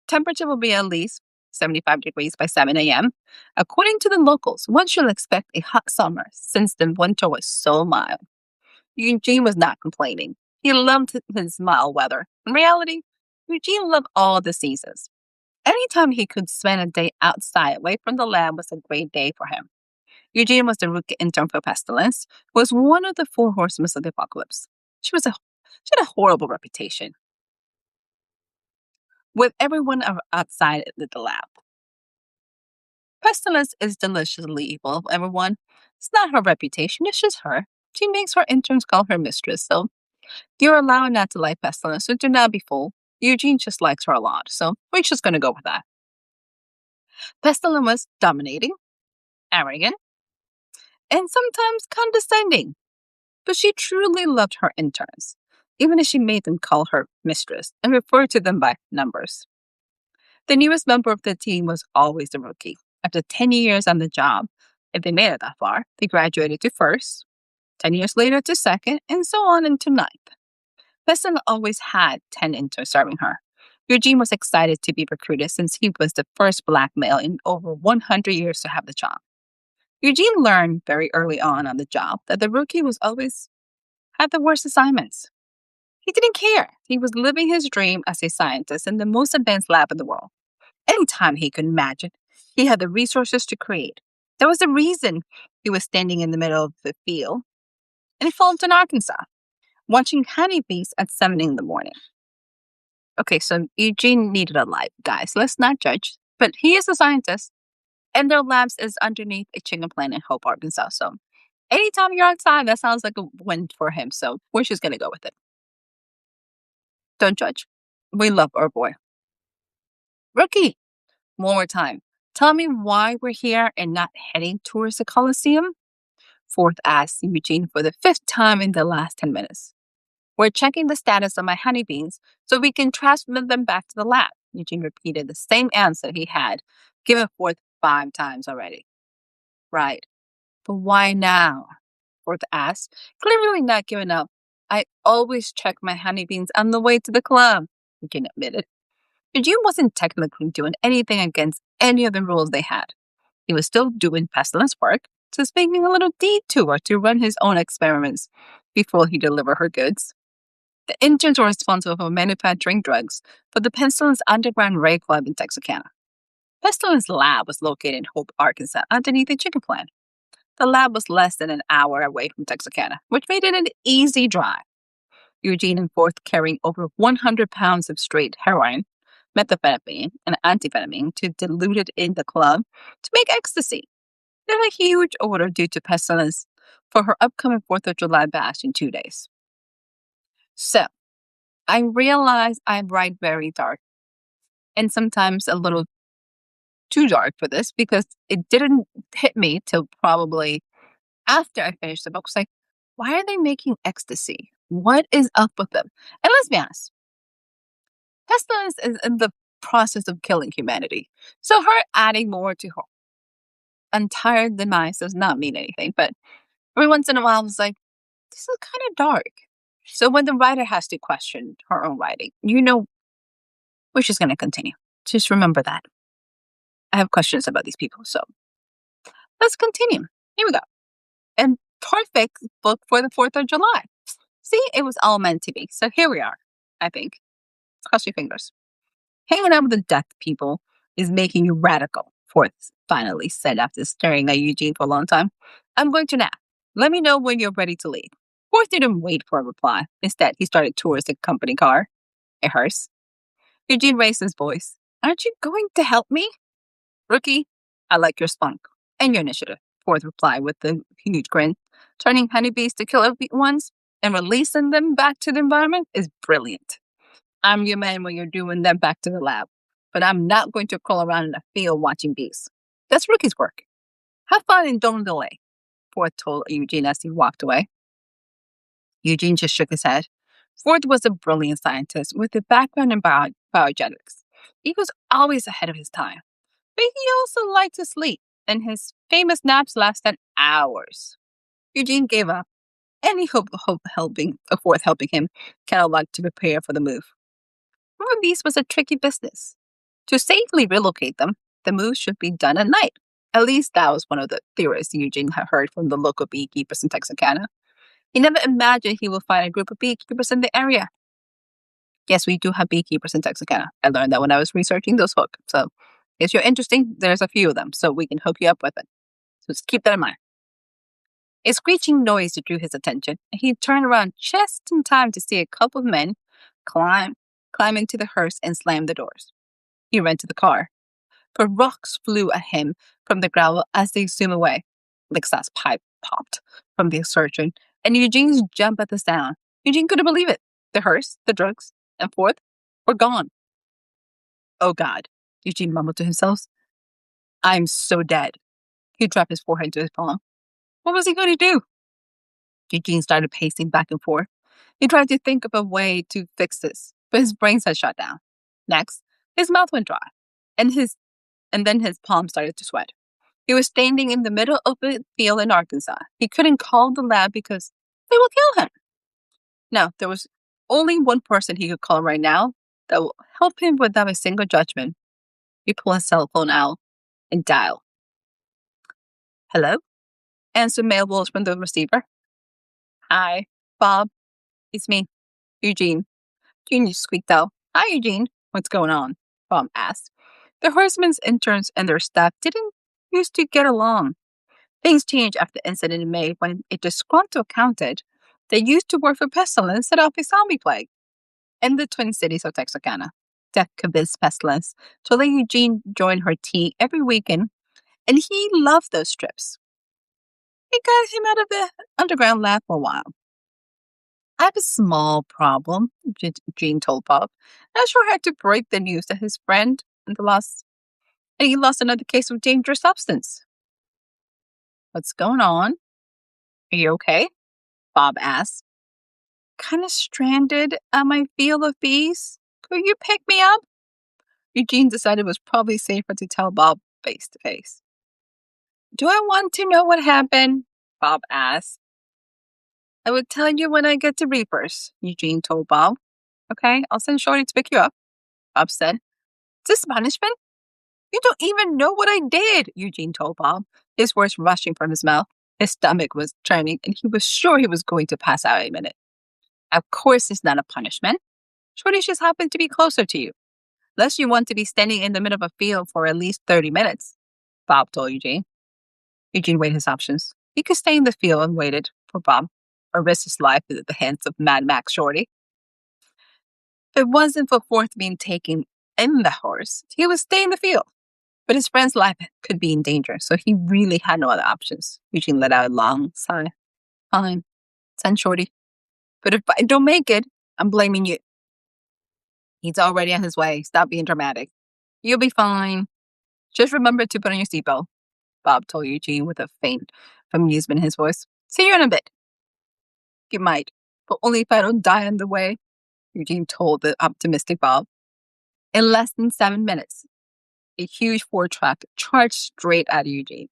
Temperature will be at least 75 degrees by 7 a.m. According to the locals, one should expect a hot summer since the winter was so mild. Eugene was not complaining. He loved his mild weather. In reality, Eugene loved all the seasons. Anytime he could spend a day outside away from the lab was a great day for him. Eugene was the rookie intern for Pestilence, who was one of the four horsemen of the apocalypse. She had a horrible reputation with everyone outside the lab. Pestilence is deliciously evil, everyone. It's not her reputation, it's just her. She makes her interns call her mistress, so you're allowed not to like Pestilence, so do not be fooled. Eugene just likes her a lot, so we're just going to go with that. Pestilence was dominating, arrogant, and sometimes condescending, but she truly loved her interns, even if she made them call her mistress and refer to them by numbers. The newest member of the team was always the rookie. After 10 years on the job, if they made it that far, they graduated to first, 10 years later to second, and so on into ninth. Pestilence always had 10 interns serving her. Eugene was excited to be recruited since he was the first black male in over 100 years to have the job. Eugene learned very early on the job that the rookie was always had the worst assignments. He didn't care. He was living his dream as a scientist in the most advanced lab in the world. Anytime he could imagine, he had the resources to create. There was a reason he was standing in the middle of the field in Fulton, Arkansas, watching honeybees at 7 in the morning. Okay, so Eugene needed a life, guys. Let's not judge. But he is a scientist, and their labs is underneath a chicken plant in Hope, Arkansas. So anytime you're outside, that sounds like a win for him. So we're just going to go with it. Don't judge. We love our boy. Rookie, one more time. Tell me why we're here and not heading towards the Coliseum? Fourth asked Eugene for the 5th time in the last 10 minutes. We're checking the status of my honeybees so we can transfer them back to the lab. Eugene repeated the same answer he had given Fourth 5 times already. Right. But why now? Fourth asked, clearly not giving up. I always check my honeybees on the way to the club, Eugene admitted. Eugene wasn't technically doing anything against any of the rules they had. He was still doing Pestilence work, just making a little detour to run his own experiments before he delivered her goods. The interns were responsible for manufacturing drugs for the Pestilence Underground Raid Club in Texarkana. Pestilence Lab was located in Hope, Arkansas, underneath a chicken plant. The lab was less than an hour away from Texarkana, which made it an easy drive. Eugene and Fourth carrying over 100 pounds of straight heroin, methamphetamine, and amphetamine to dilute it in the club to make ecstasy. They had a huge order due to Pestilence for her upcoming 4th of July bash in 2 days. So, I realize I write very dark and sometimes a little too dark for this because it didn't hit me till probably after I finished the book. It's like, why are they making ecstasy? What is up with them? And let's be honest, Pestilence is in the process of killing humanity. So her adding more to her entire demise does not mean anything. But every once in a while, I was like, this is kind of dark. So when the writer has to question her own writing, we're just going to continue. Just remember that. I have questions about these people, so let's continue. Here we go. And perfect book for the 4th of July. See, it was all meant to be. So here we are, I think. Cross your fingers. Hanging out with the deaf people is making you radical, Fourth finally said after staring at Eugene for a long time. I'm going to nap. Let me know when you're ready to leave. Fourth didn't wait for a reply. Instead, he started towards the company car, a hearse. Eugene raised his voice. Aren't you going to help me? Rookie, I like your spunk and your initiative, Fourth replied with a huge grin. Turning honeybees to killer ones and releasing them back to the environment is brilliant. I'm your man when you're doing them back to the lab, but I'm not going to crawl around in a field watching bees. That's Rookie's work. Have fun and don't delay, Fourth told Eugene as he walked away. Eugene just shook his head. Fourth was a brilliant scientist with a background in biogenetics. He was always ahead of his time, but he also liked to sleep, and his famous naps lasted hours. Eugene gave up any hope of Fourth helping him catalog to prepare for the move. Moving bees was a tricky business. To safely relocate them, the move should be done at night. At least that was one of the theories Eugene had heard from the local beekeepers in Texarkana. He never imagined he would find a group of beekeepers in the area. Yes, we do have beekeepers in Texarkana. I learned that when I was researching those hooks. So if you're interested, there's a few of them, so we can hook you up with it. So just keep that in mind. A screeching noise drew his attention, and he turned around just in time to see a couple of men climb, climb into the hearse and slam the doors. He ran to the car, but rocks flew at him from the gravel as they zoomed away. Lixa's pipe popped from the surgeon, and Eugene jumped at the sound. Eugene couldn't believe it. The hearse, the drugs, and forth were gone. Oh God, Eugene mumbled to himself. I'm so dead. He dropped his forehead to his palm. What was he going to do? Eugene started pacing back and forth. He tried to think of a way to fix this, but his brain had shut down. Next, his mouth went dry, and then his palms started to sweat. He was standing in the middle of a field in Arkansas. He couldn't call the lab because they will kill him. Now, there was only one person he could call right now that will help him without a single judgment. He pulled his cell phone out and dialed. Hello? Answered male voice from the receiver. Hi, Bob. It's me, Eugene. Eugene squeaked out. Hi, Eugene. What's going on? Bob asked. The horsemen's interns and their staff didn't used to get along. Things changed after the incident in May when a disgruntled accountant that used to work for Pestilence set off a zombie plague in the Twin Cities of Texarkana. Death convinced Pestilence to let Eugene join her tea every weekend, and he loved those trips. It got him out of the underground lab for a while. I have a small problem, Eugene told Bob. Not sure how to break the news that his friend he lost another case of dangerous substance. What's going on? Are you okay? Bob asked. Kind of stranded at my field of bees. Could you pick me up? Eugene decided it was probably safer to tell Bob face to face. Do I want to know what happened? Bob asked. I will tell you when I get to Reapers, Eugene told Bob. Okay, I'll send Shorty to pick you up, Bob said. Is this punishment? You don't even know what I did, Eugene told Bob, his words rushing from his mouth. His stomach was turning, and he was sure he was going to pass out in a minute. Of course it's not a punishment. Shorty just happened to be closer to you. Unless you want to be standing in the middle of a field for at least 30 minutes, Bob told Eugene. Eugene weighed his options. He could stay in the field and waited for Bob, or risk his life at the hands of Mad Max Shorty. If it wasn't for Forth being taken in the horse, he would stay in the field. But his friend's life could be in danger, so he really had no other options. Eugene let out a long sigh. Fine, send Shorty. But if I don't make it, I'm blaming you. He's already on his way. Stop being dramatic. You'll be fine. Just remember to put on your seatbelt, Bob told Eugene with a faint amusement in his voice. See you in a bit. You might, but only if I don't die on the way, Eugene told the optimistic Bob. In less than 7 minutes, a huge Ford truck charged straight at Eugene.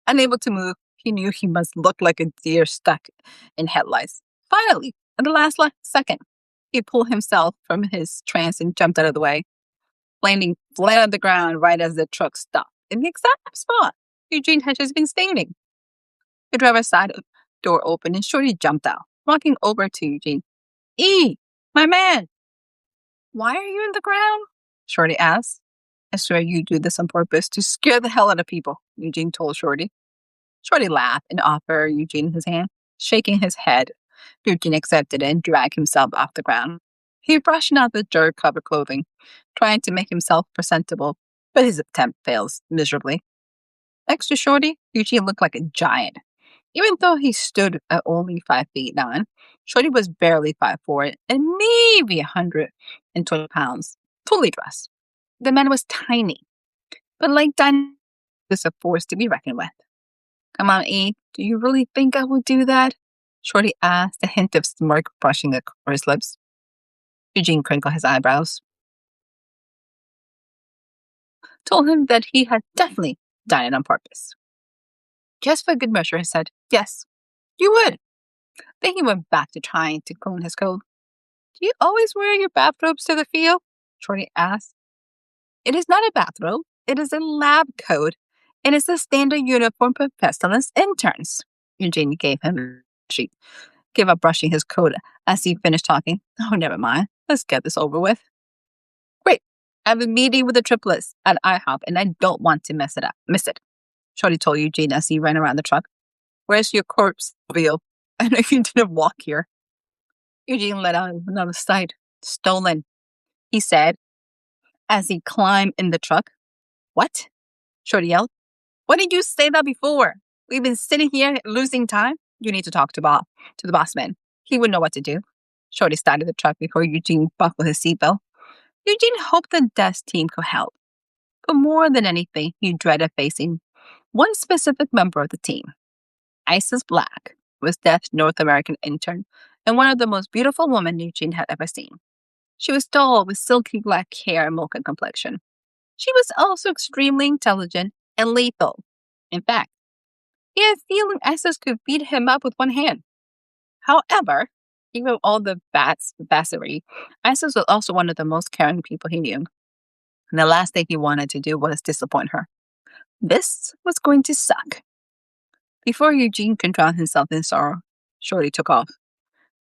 Unable to move, he knew he must look like a deer stuck in headlights. Finally, at the last second, he pulled himself from his trance and jumped out of the way, landing flat on the ground right as the truck stopped in the exact spot Eugene had just been standing. The driver's side door opened and Shorty jumped out, walking over to Eugene. E, my man! Why are you in the ground? Shorty asked. I swear you do this on purpose to scare the hell out of people, Eugene told Shorty. Shorty laughed and offered Eugene his hand, shaking his head. Eugene accepted it and dragged himself off the ground. He brushed out the dirt-covered clothing, trying to make himself presentable, but his attempt failed miserably. Next to Shorty, Eugene looked like a giant. Even though he stood at only 5'9", Shorty was barely 5'4", and maybe 120 pounds, fully dressed. The man was tiny, but like dynamite, was a force to be reckoned with. Come on, E, do you really think I would do that? Shorty asked, a hint of smirk brushing across his lips. Eugene crinkled his eyebrows. Told him that he had definitely done it on purpose. Just for good measure, he said, yes, you would. Then he went back to trying to clean his coat. Do you always wear your bathrobes to the field? Shorty asked. It is not a bathrobe, it is a lab coat, and it's the standard uniform for pestilence interns. Eugene gave up brushing his coat as he finished talking. Oh, never mind. Let's get this over with. Great. I have a meeting with the triplets at IHOP, and I don't want to miss it. Shorty told Eugene as he ran around the truck. Where's your corpse, Bill? I know you didn't walk here. Eugene let out another sigh. Stolen, he said as he climbed in the truck. What? Shorty yelled. Why didn't you say that before? We've been sitting here losing time. You need to talk to the boss man. He would know what to do. Shorty started the truck before Eugene buckled his seatbelt. Eugene hoped the desk team could help. But more than anything, he dreaded facing one specific member of the team. Isis Black was Death's North American intern and one of the most beautiful women Eugene had ever seen. She was tall with silky black hair and mocha complexion. She was also extremely intelligent and lethal. In fact, he had a feeling Isis could beat him up with one hand. However, even with all the bassery, Isis was also one of the most caring people he knew. And the last thing he wanted to do was disappoint her. This was going to suck. Before Eugene could drown himself in sorrow, Shorty took off.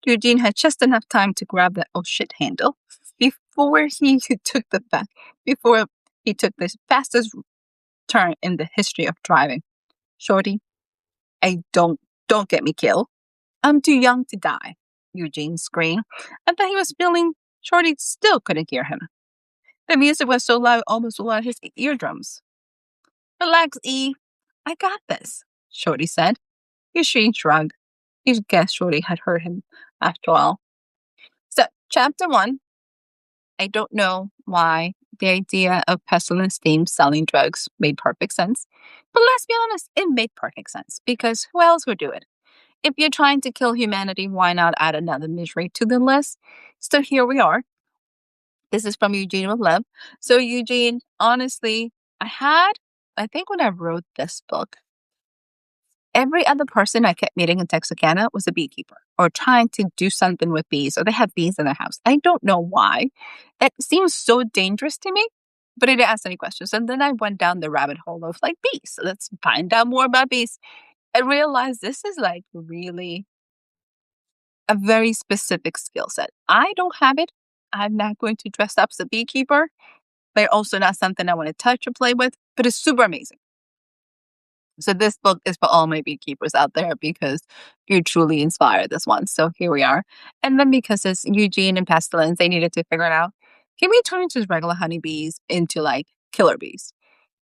Eugene had just enough time to grab the oh shit handle before he took the fastest turn in the history of driving. Shorty, don't get me killed. I'm too young to die, Eugene screamed. I thought he was feeling Shorty still couldn't hear him. The music was so loud, almost blew out his eardrums. Relax, E. I got this, Shorty said. Eugene shrugged. He guessed Shorty had heard him after all. So, chapter 1. I don't know why the idea of pestilence themed selling drugs made perfect sense. But let's be honest, it made perfect sense because who else would do it? If you're trying to kill humanity, why not add another misery to the list? So here we are. This is from Eugene with Love. So Eugene, honestly, I think when I wrote this book, every other person I kept meeting in Texarkana was a beekeeper or trying to do something with bees, or they have bees in their house. I don't know why. It seems so dangerous to me, but I didn't ask any questions. And then I went down the rabbit hole of like bees. So let's find out more about bees. I realized this is like really a very specific skill set. I don't have it. I'm not going to dress up as a beekeeper. They're also not something I want to touch or play with, but it's super amazing. So this book is for all my beekeepers out there because you truly inspired this one. So here we are. And then because it's Eugene and pestilence, they needed to figure it out. Can we turn just regular honeybees into like killer bees?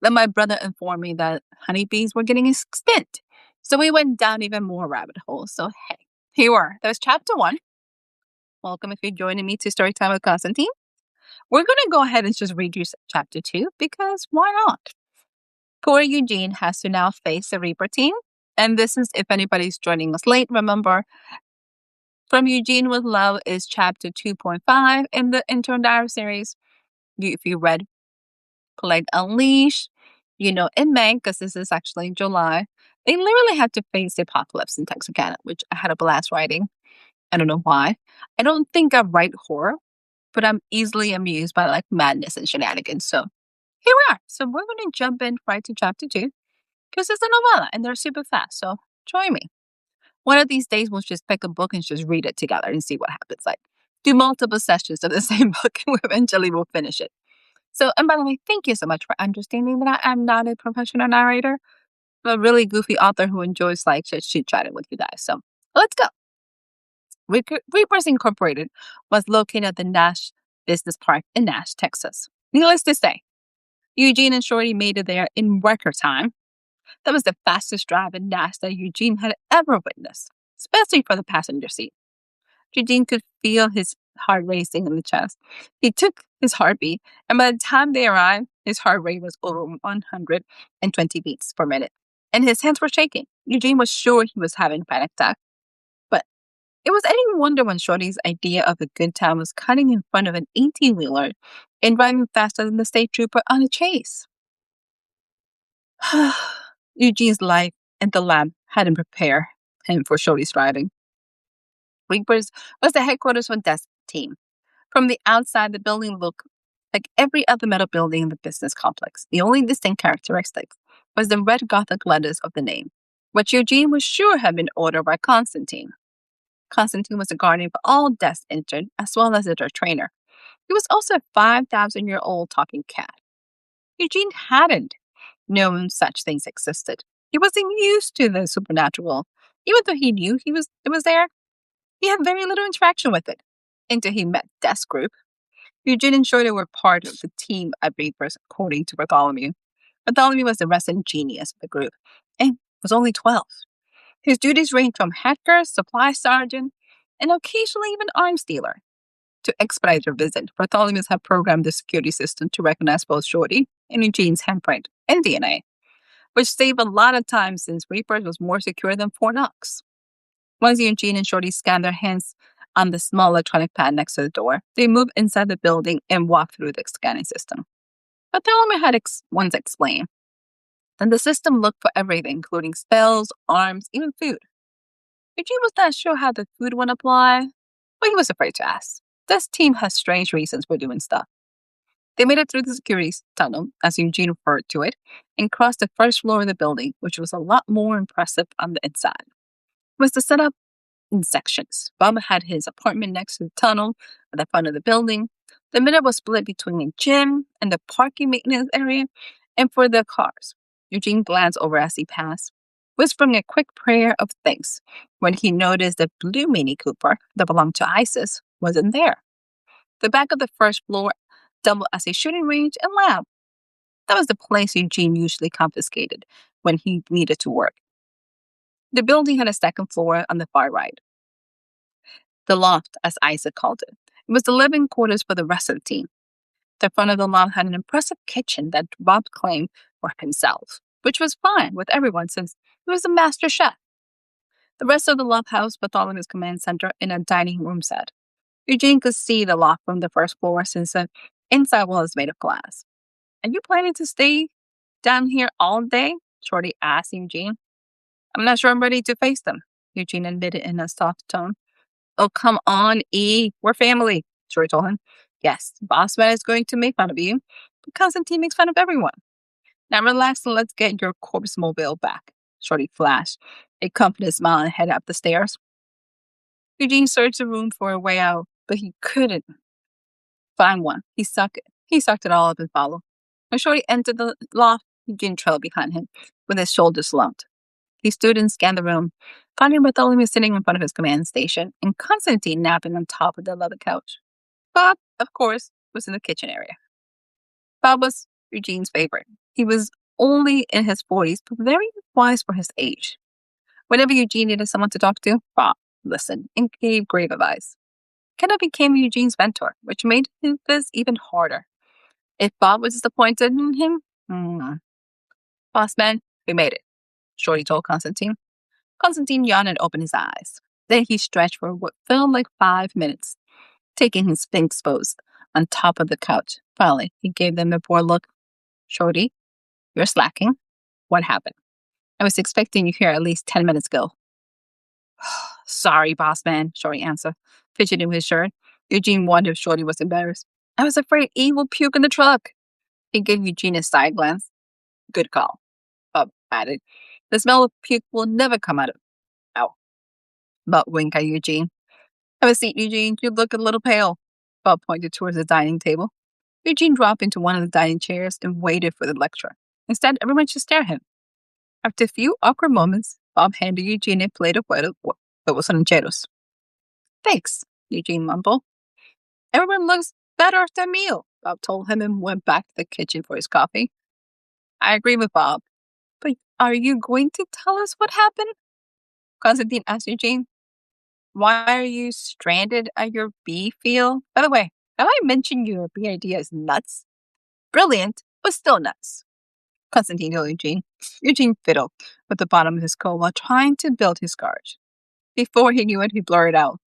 Then my brother informed me that honeybees were getting extinct. So we went down even more rabbit holes. So hey, here we are. There's chapter 1. Welcome if you're joining me to Storytime with Constantine. We're going to go ahead and just read you chapter 2 because why not? Poor Eugene has to now face the Reaper team. And this is, if anybody's joining us late, remember, From Eugene with Love is chapter 2.5 in the Intern Diary series. If you read Plague Unleashed, you know in May, because this is actually in July, they literally had to face the apocalypse in Texarkana, which I had a blast writing. I don't know why. I don't think I write horror, but I'm easily amused by like madness and shenanigans. So here we are. So we're going to jump in right to chapter 2 because it's a novella and they're super fast. So join me. One of these days, we'll just pick a book and just read it together and see what happens. Like do multiple sessions of the same book and eventually we'll finish it. So, and by the way, thank you so much for understanding that I'm not a professional narrator, but a really goofy author who enjoys like just chit-chatting with you guys. So let's go. Reapers Incorporated was located at the Nash Business Park in Nash, Texas. Needless to say, Eugene and Shorty made it there in record time. That was the fastest drive in Nash that Eugene had ever witnessed, especially for the passenger seat. Eugene could feel his heart racing in the chest. He took his heartbeat, and by the time they arrived, his heart rate was over 120 beats per minute, and his hands were shaking. Eugene was sure he was having a panic attack. But it was any wonder when Shorty's idea of a good time was cutting in front of an 18-wheeler and driving faster than the state trooper on a chase. Eugene's life and the lab hadn't prepared him for Shorty's driving. Reapers was the headquarters for Death's team. From the outside, the building looked like every other metal building in the business complex. The only distinct characteristic was the red Gothic letters of the name, which Eugene was sure had been ordered by Constantine. Constantine was the guardian of all deaths entered, as well as their trainer. He was also a 5,000-year-old talking cat. Eugene hadn't known such things existed. He wasn't used to the supernatural. Even though he knew it was there, he had very little interaction with it until he met Death's group. Eugene and Shorty were part of the team at Reapers, according to Bartholomew. Bartholomew was the resident genius of the group and was only 12. His duties ranged from hacker, supply sergeant, and occasionally even arms dealer. To expedite their visit, Bartholomew had programmed the security system to recognize both Shorty and Eugene's handprint and DNA, which saved a lot of time since Reapers was more secure than Fort Knox. Once Eugene and Shorty scanned their hands on the small electronic pad next to the door, they moved inside the building and walked through the scanning system. Bartholomew had once explained that the system looked for everything, including spells, arms, even food. Eugene was not sure how the food would apply, but he was afraid to ask. This team has strange reasons for doing stuff. They made it through the security tunnel, as Eugene referred to it, and crossed the first floor of the building, which was a lot more impressive on the inside. It was set up in sections. Bob had his apartment next to the tunnel at the front of the building. The middle was split between a gym and the parking maintenance area, and for the cars. Eugene glanced over as he passed, whispering a quick prayer of thanks when he noticed the blue Mini Cooper that belonged to Isis wasn't there. The back of the first floor doubled as a shooting range and lab. That was the place Eugene usually confiscated when he needed to work. The building had a second floor on the far right. The loft, as Isaac called it. It was the living quarters for the rest of the team. The front of the loft had an impressive kitchen that Bob claimed for himself, which was fine with everyone since he was the master chef. The rest of the loft housed Bartholomew's command center in a dining room set. Eugene could see the loft from the first floor since the inside wall is made of glass. Are you planning to stay down here all day? Shorty asked Eugene. I'm not sure I'm ready to face them, Eugene admitted in a soft tone. Oh, come on, E. We're family, Shorty told him. Yes, Bossman is going to make fun of you, but Constantine makes fun of everyone. Now relax and let's get your corpse mobile back, Shorty flashed, a confident smile and headed up the stairs. Eugene searched the room for a way out, but he couldn't find one. He sucked it all up and followed. When Shorty entered the loft, Eugene trailed behind him, with his shoulders slumped. He stood and scanned the room, finding Bartholomew sitting in front of his command station and Constantine napping on top of the leather couch. Bob, of course, was in the kitchen area. Bob was Eugene's favorite. He was only in his 40s, but very wise for his age. Whenever Eugene needed someone to talk to, Bob listened and gave great advice. Kenna became Eugene's mentor, which made this even harder. If Bob was disappointed in him, boss man, we made it, Shorty told Constantine. Constantine yawned and opened his eyes. Then he stretched for what felt like 5 minutes, taking his sphinx pose on top of the couch. Finally, he gave them a bored look. Shorty, you're slacking. What happened? I was expecting you here at least 10 minutes ago. Sorry, boss man, Shorty answered, fidgeting with his shirt. Eugene wondered if Shorty was embarrassed. I was afraid E will puke in the truck. He gave Eugene a side glance. Good call, Bob added. The smell of puke will never come out of. Ow. Bob winked at Eugene. Have a seat, Eugene. You look a little pale. Bob pointed towards the dining table. Eugene dropped into one of the dining chairs and waited for the lecture. Instead, everyone just stared at him. After a few awkward moments, Bob handed Eugene a plate of huevos rancheros. Thanks, Eugene mumbled. Everyone looks better after a meal, Bob told him and went back to the kitchen for his coffee. I agree with Bob. But are you going to tell us what happened? Constantine asked Eugene. Why are you stranded at your bee field? By the way, have I mentioned your bee idea is nuts? Brilliant, but still nuts. Constantine told Eugene. Eugene fiddled with the bottom of his coat while trying to build his courage. Before he knew it, he blurted out.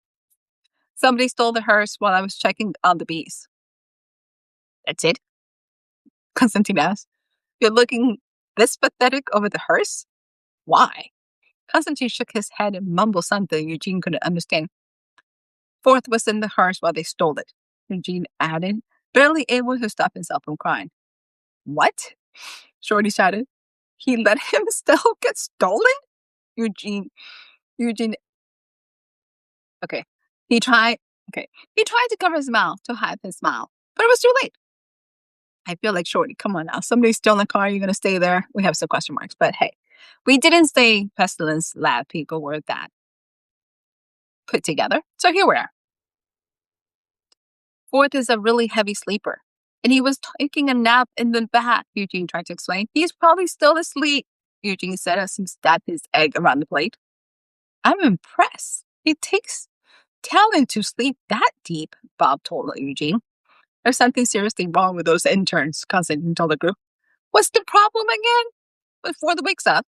Somebody stole the hearse while I was checking on the bees. That's it? Constantine asked. You're looking this pathetic over the hearse? Why? Constantine shook his head and mumbled something Eugene couldn't understand. Fourth was in the hearse while they stole it, Eugene added, barely able to stop himself from crying. What? Shorty shouted. He let himself get stolen? Eugene, Eugene, okay. He tried, okay. He tried to cover his mouth to hide his smile, but it was too late. I feel like, Shorty, come on now. Somebody's still in the car. You're going to stay there. We have some question marks, but hey, we didn't say Pestilence Lab people were that put together. So here we are. Fourth is a really heavy sleeper, and he was taking a nap in the bath, Eugene tried to explain. He's probably still asleep, Eugene said as he stabbed his egg around the plate. I'm impressed. It takes talent to sleep that deep, Bob told Eugene. There's something seriously wrong with those interns, Constantine told the group. What's the problem again? Before the wakes up,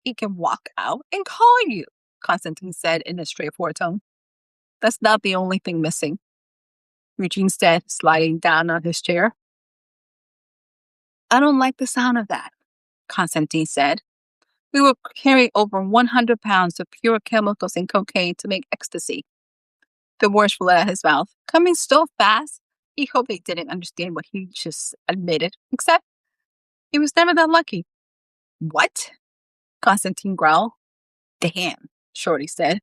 he can walk out and call you, Constantine said in a straightforward tone. That's not the only thing missing, Eugene said, sliding down on his chair. I don't like the sound of that, Constantine said. We will carry over 100 pounds of pure chemicals and cocaine to make ecstasy. The words flew out of his mouth, coming so fast, he hoped they didn't understand what he just admitted, except he was never that lucky. What? Constantine growled. Damn, Shorty said.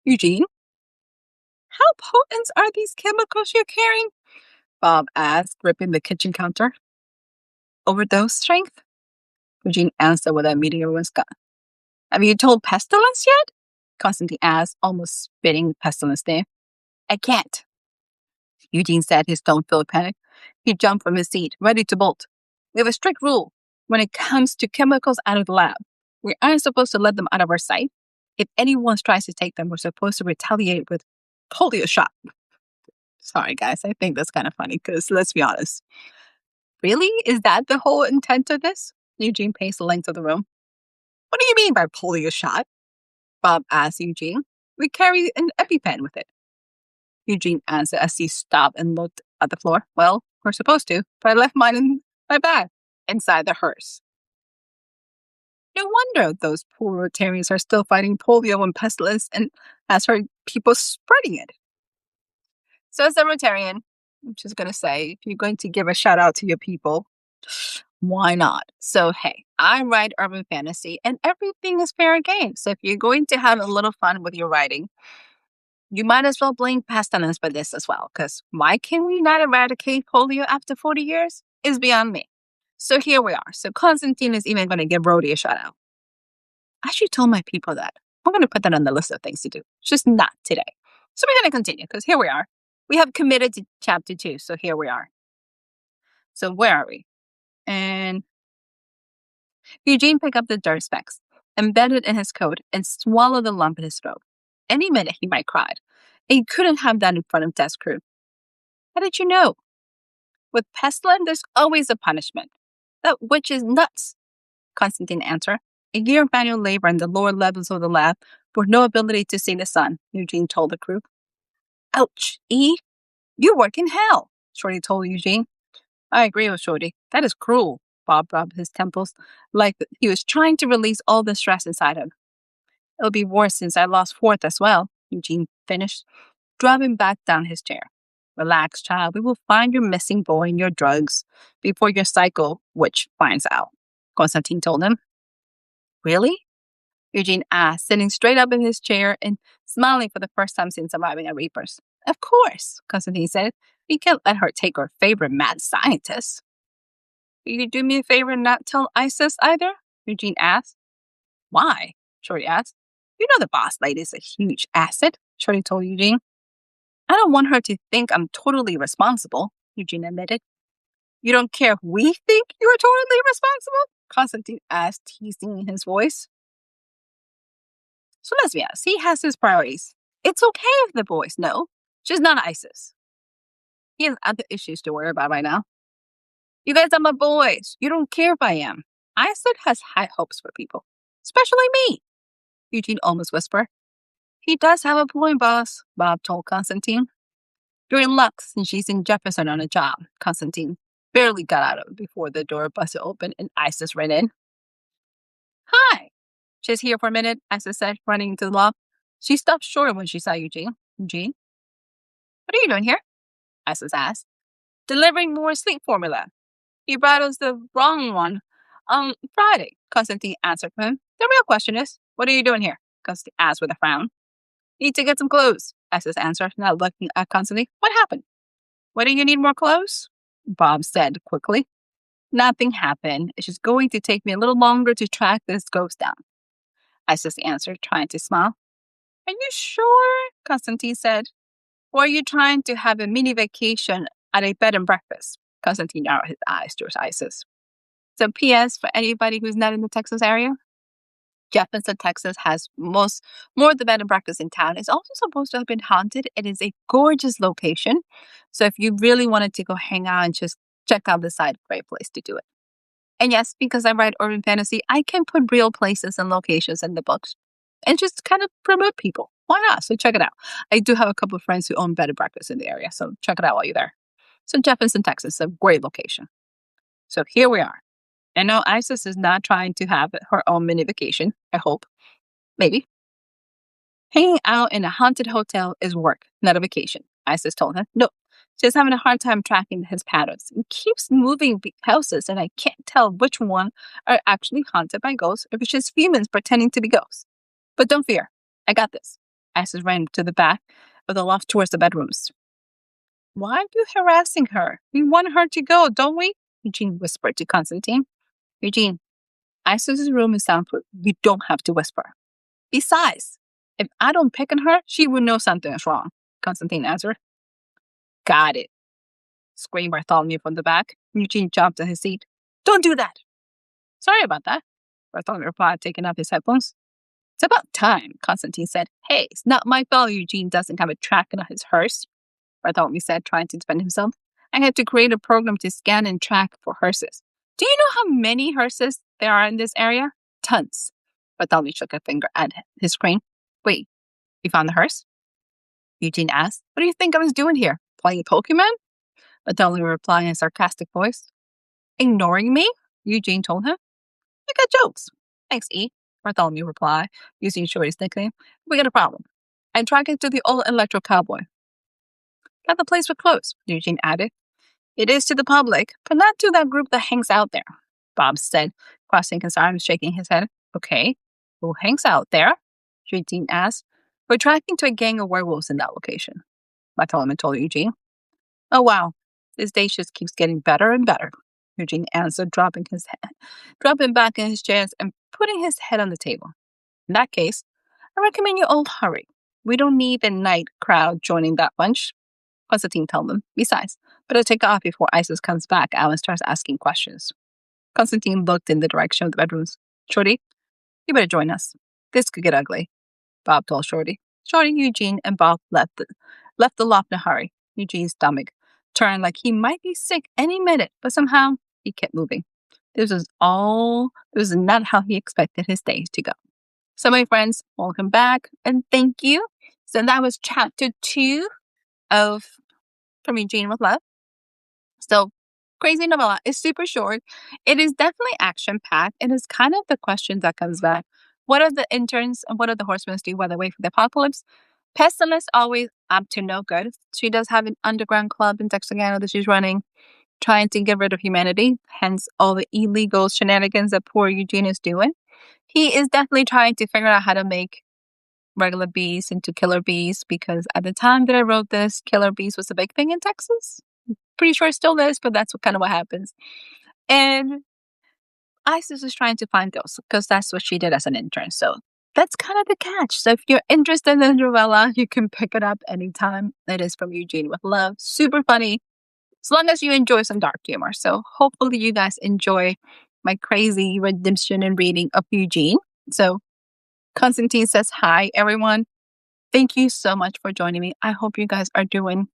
Eugene? How potent are these chemicals you're carrying? Bob asked, gripping the kitchen counter. Overdose strength? Eugene answered without meeting everyone's gut. Have you told Pestilence yet? Constantine asked, almost spitting Pestilence there. I can't, Eugene said, his tone filled with panic. He jumped from his seat, ready to bolt. We have a strict rule when it comes to chemicals out of the lab. We aren't supposed to let them out of our sight. If anyone tries to take them, we're supposed to retaliate with polio shot. Sorry, guys, I think that's kind of funny because let's be honest. Really? Is that the whole intent of this? Eugene paced the length of the room. What do you mean by polio shot? Bob asked Eugene. We carry an EpiPen with it. Eugene answered as he stopped and looked at the floor. Well, we're supposed to, but I left mine in my bag, inside the hearse. No wonder those poor Rotarians are still fighting polio and pestilence and has heard people spreading it. So as a Rotarian, I'm just going to say, if you're going to give a shout out to your people, why not? So, hey, I write urban fantasy and everything is fair game. So if you're going to have a little fun with your writing, you might as well blame pestilence for this as well, because why can we not eradicate polio after 40 years? Is beyond me. So here we are. So Constantine is even going to give Rhodey a shout out. I should tell my people that. I'm going to put that on the list of things to do. Just not today. So we're going to continue, because here we are. We have committed to chapter 2, so here we are. So where are we? And Eugene picked up the dirt specks, embedded in his coat, and swallowed the lump in his throat. Any minute he might cry. And he couldn't have that in front of desk crew. How did you know? With pestilence, there's always a punishment. That witch is nuts, Constantine answered. A year of manual labor in the lower levels of the lab with no ability to see the sun, Eugene told the crew. Ouch, E. You work in hell, Shorty told Eugene. I agree with Shorty. That is cruel, Bob rubbed his temples, like he was trying to release all the stress inside him. It'll be worse since I lost Fourth as well, Eugene finished, dropping back down his chair. Relax, child. We will find your missing boy and your drugs before your psycho witch finds out, Constantine told him. Really? Eugene asked, sitting straight up in his chair and smiling for the first time since arriving at Reapers. Of course, Constantine said. We can't let her take our favorite mad scientist. Will you do me a favor and not tell Isis either? Eugene asked. Why? Shorty asked. You know the boss lady is a huge asset, Shorty told Eugene. I don't want her to think I'm totally responsible, Eugene admitted. You don't care if we think you're totally responsible? Constantine asked, teasing his voice. So let's be honest, he has his priorities. It's okay if the boys know, just not Isis. He has other issues to worry about right now. You guys are my boys. You don't care if I am. Isis has high hopes for people, especially me, Eugene almost whispered. He does have a point, boss, Bob told Constantine. You're in luck since she's in Jefferson on a job, Constantine barely got out of it before the door busted open and Isis ran in. Hi. She's here for a minute, Isis said, running into the loft. She stopped short when she saw Eugene. Eugene? What are you doing here? Isis asked. delivering more sleep formula. You brought us the wrong one on Friday, Constantine answered him. The real question is, what are you doing here? Constantine asked with a frown. Need to get some clothes, Isis answered, not looking at Constantine. What happened? Why do you need more clothes? Bob said quickly. Nothing happened. It's just going to take me a little longer to track this ghost down, Isis answered, trying to smile. Are you sure? Constantine said. Or are you trying to have a mini vacation at a bed and breakfast? Constantine narrowed his eyes towards Isis. So, P.S. for anybody who's not in the Texas area, Jefferson, Texas has more of the bed and breakfast in town. It's also supposed to have been haunted. It is a gorgeous location. So if you really wanted to go hang out and just check out the site, great place to do it. And yes, because I write urban fantasy, I can put real places and locations in the books and just kind of promote people. Why not? So check it out. I do have a couple of friends who own bed and breakfast in the area. So check it out while you're there. So Jefferson, Texas is a great location. So here we are. I know Isis is not trying to have her own mini vacation. I hope. Maybe. Hanging out in a haunted hotel is work, not a vacation, Isis told her. No, she's having a hard time tracking his patterns. He keeps moving houses, and I can't tell which one are actually haunted by ghosts or if it's just humans pretending to be ghosts. But don't fear. I got this. Isis ran to the back of the loft towards the bedrooms. Why are you harassing her? We want her to go, don't we? Eugene whispered to Constantine. Eugene, Isis's room is soundproof. You don't have to whisper. Besides, if I don't pick on her, she would know something is wrong, Constantine answered. Got it, screamed Bartholomew from the back. Eugene jumped to his seat. Don't do that. Sorry about that, Bartholomew replied, taking off his headphones. It's about time, Constantine said. Hey, it's not my fault Eugene doesn't have a tracking on his hearse, Bartholomew said, trying to defend himself. I had to create a program to scan and track for hearses. Do you know how many hearses there are in this area? Tons. Bartholomew shook a finger at his screen. Wait, you found the hearse? Eugene asked. What do you think I was doing here? Playing Pokemon? Bartholomew replied in a sarcastic voice. Ignoring me? Eugene told him. You got jokes. Thanks, E. Bartholomew replied, using Shorty's nickname. We got a problem. I tracked it to the old electro cowboy. Got the place for clothes, Eugene added. It is to the public, but not to that group that hangs out there, Bob said, crossing his arms, shaking his head. Okay, who hangs out there? Eugene asked. We're tracking to a gang of werewolves in that location, Bartholomew told Eugene. Oh, wow. This day just keeps getting better and better, Eugene answered, dropping back in his chair and putting his head on the table. In that case, I recommend you all hurry. We don't need the night crowd joining that bunch, Constantine told them. Besides, better take off before Isis comes back out and starts asking questions. Constantine looked in the direction of the bedrooms. Shorty, you better join us. This could get ugly, Bob told Shorty. Shorty, Eugene, and Bob left the loft in a hurry. Eugene's stomach turned like he might be sick any minute, but somehow he kept moving. This was not how he expected his days to go. So, my friends, welcome back and thank you. So that was chapter 2 of From Eugene with Love. So, crazy novella. It's super short. It is definitely action-packed. It is kind of the question that comes back. What are the interns and what are the horsemen do while they wait for the apocalypse? Pestilence always up to no good. She does have an underground club in Texarkana that she's running, trying to get rid of humanity, hence all the illegal shenanigans that poor Eugene is doing. He is definitely trying to figure out how to make regular bees into killer bees, because at the time that I wrote this, killer bees was a big thing in Texas. Pretty sure it still is, but that's kind of what happens. And Isis is trying to find those because that's what she did as an intern. So that's kind of the catch. So if you're interested in the novella, you can pick it up anytime. It is From Eugene with Love. Super funny, as long as you enjoy some dark humor. So hopefully you guys enjoy my crazy redemption and reading of Eugene. So Constantine says, hi, everyone. Thank you so much for joining me. I hope you guys are doing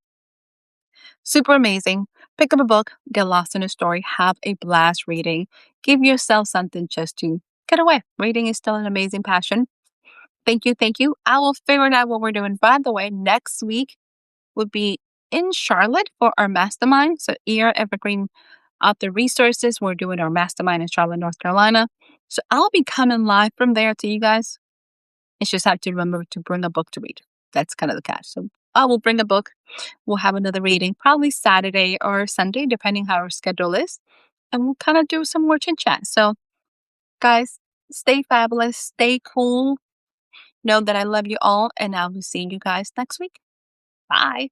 super amazing. Pick up a book, get lost in a story, have a blast reading. Give yourself something just to get away. Reading is still an amazing passion. Thank you, thank you. I will figure out what we're doing. By the way, next week will be in Charlotte for our mastermind. So ER Evergreen Author Resources, we're doing our mastermind in Charlotte, North Carolina. So I'll be coming live from there to you guys. You just have to remember to bring a book to read. That's kind of the catch. So I will bring a book. We'll have another reading, probably Saturday or Sunday, depending how our schedule is. And we'll kind of do some more chit chat. So, guys, stay fabulous, stay cool. Know that I love you all, and I will see you guys next week. Bye.